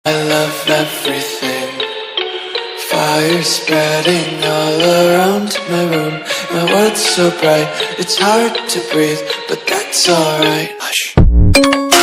I love everything. Fire spreading all around my room. My world's so bright, it's hard to breathe, but that's alright. Hush.